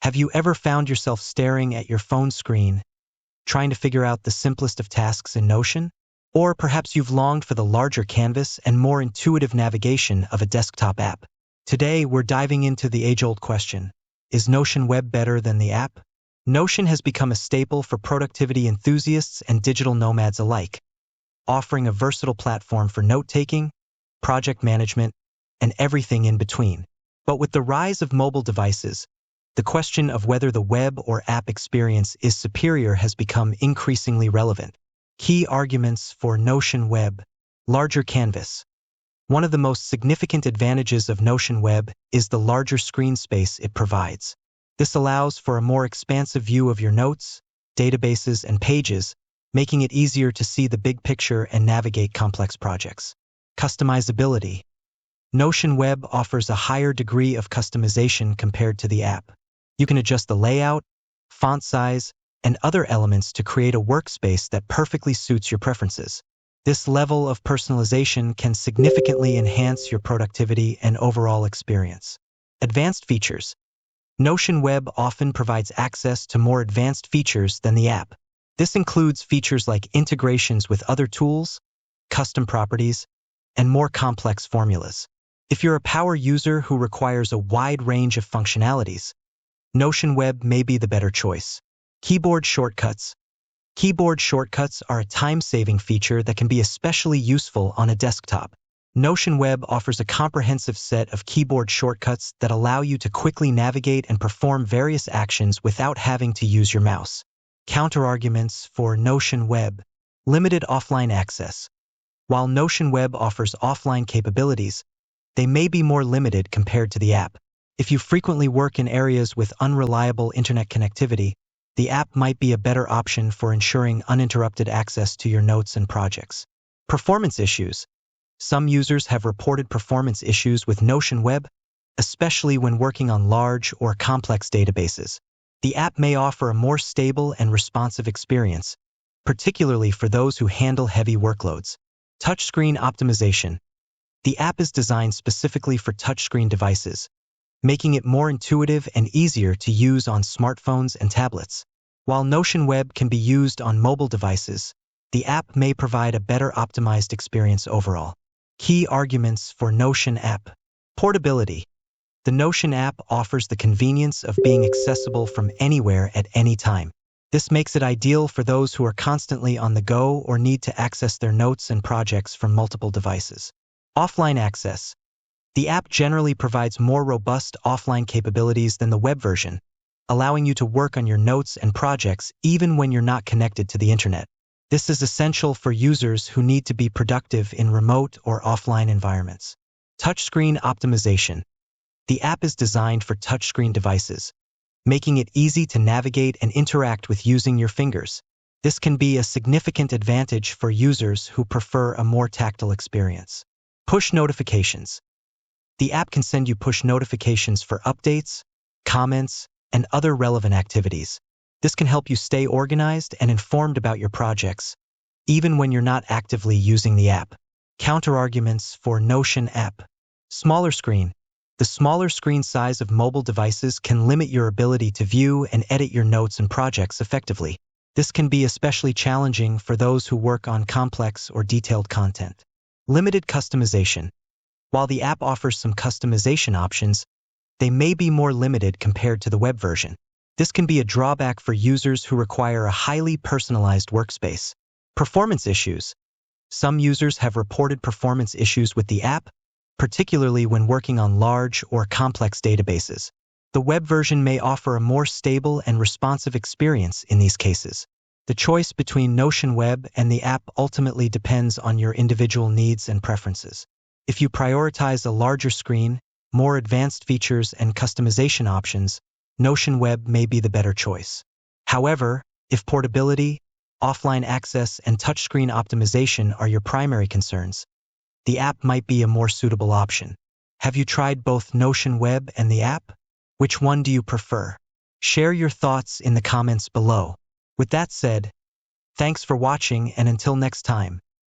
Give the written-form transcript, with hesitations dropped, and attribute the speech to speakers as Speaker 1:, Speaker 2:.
Speaker 1: Have you ever found yourself staring at your phone screen, trying to figure out the simplest of tasks in Notion? Or perhaps you've longed for the larger canvas and more intuitive navigation of a desktop app. Today, we're diving into the age-old question: is Notion Web better than the app? Notion has become a staple for productivity enthusiasts and digital nomads alike, offering a versatile platform for note-taking, project management, and everything in between. But with the rise of mobile devices, the question of whether the web or app experience is superior has become increasingly relevant. Key arguments for Notion Web: larger canvas. One of the most significant advantages of Notion Web is the larger screen space it provides. This allows for a more expansive view of your notes, databases, and pages, making it easier to see the big picture and navigate complex projects. Customizability. Notion Web offers a higher degree of customization compared to the app. You can adjust the layout, font size, and other elements to create a workspace that perfectly suits your preferences. This level of personalization can significantly enhance your productivity and overall experience. Advanced features. Notion Web often provides access to more advanced features than the app. This includes features like integrations with other tools, custom properties, and more complex formulas. If you're a power user who requires a wide range of functionalities, Notion Web may be the better choice. Keyboard shortcuts. Keyboard shortcuts are a time-saving feature that can be especially useful on a desktop. Notion Web offers a comprehensive set of keyboard shortcuts that allow you to quickly navigate and perform various actions without having to use your mouse. Counterarguments for Notion Web: limited offline access. While Notion Web offers offline capabilities, they may be more limited compared to the app. If you frequently work in areas with unreliable internet connectivity, the app might be a better option for ensuring uninterrupted access to your notes and projects. Performance issues. Some users have reported performance issues with Notion Web, especially when working on large or complex databases. The app may offer a more stable and responsive experience, particularly for those who handle heavy workloads. Touchscreen optimization. The app is designed specifically for touchscreen devices, making it more intuitive and easier to use on smartphones and tablets. While Notion Web can be used on mobile devices, the app may provide a better optimized experience overall. Key arguments for Notion app. Portability. The Notion app offers the convenience of being accessible from anywhere at any time. This makes it ideal for those who are constantly on the go or need to access their notes and projects from multiple devices. Offline access. The app generally provides more robust offline capabilities than the web version, allowing you to work on your notes and projects even when you're not connected to the internet. This is essential for users who need to be productive in remote or offline environments. Touchscreen optimization. The app is designed for touchscreen devices, making it easy to navigate and interact with using your fingers. This can be a significant advantage for users who prefer a more tactile experience. Push notifications. The app can send you push notifications for updates, comments, and other relevant activities. This can help you stay organized and informed about your projects, even when you're not actively using the app. Counterarguments for Notion app. Smaller screen. The smaller screen size of mobile devices can limit your ability to view and edit your notes and projects effectively. This can be especially challenging for those who work on complex or detailed content. Limited customization. While the app offers some customization options, they may be more limited compared to the web version. This can be a drawback for users who require a highly personalized workspace. Performance issues. Some users have reported performance issues with the app, particularly when working on large or complex databases. The web version may offer a more stable and responsive experience in these cases. The choice between Notion Web and the app ultimately depends on your individual needs and preferences. If you prioritize a larger screen, more advanced features, and customization options, Notion Web may be the better choice. However, if portability, offline access, and touchscreen optimization are your primary concerns, the app might be a more suitable option. Have you tried both Notion Web and the app? Which one do you prefer? Share your thoughts in the comments below. With that said, thanks for watching, and until next time.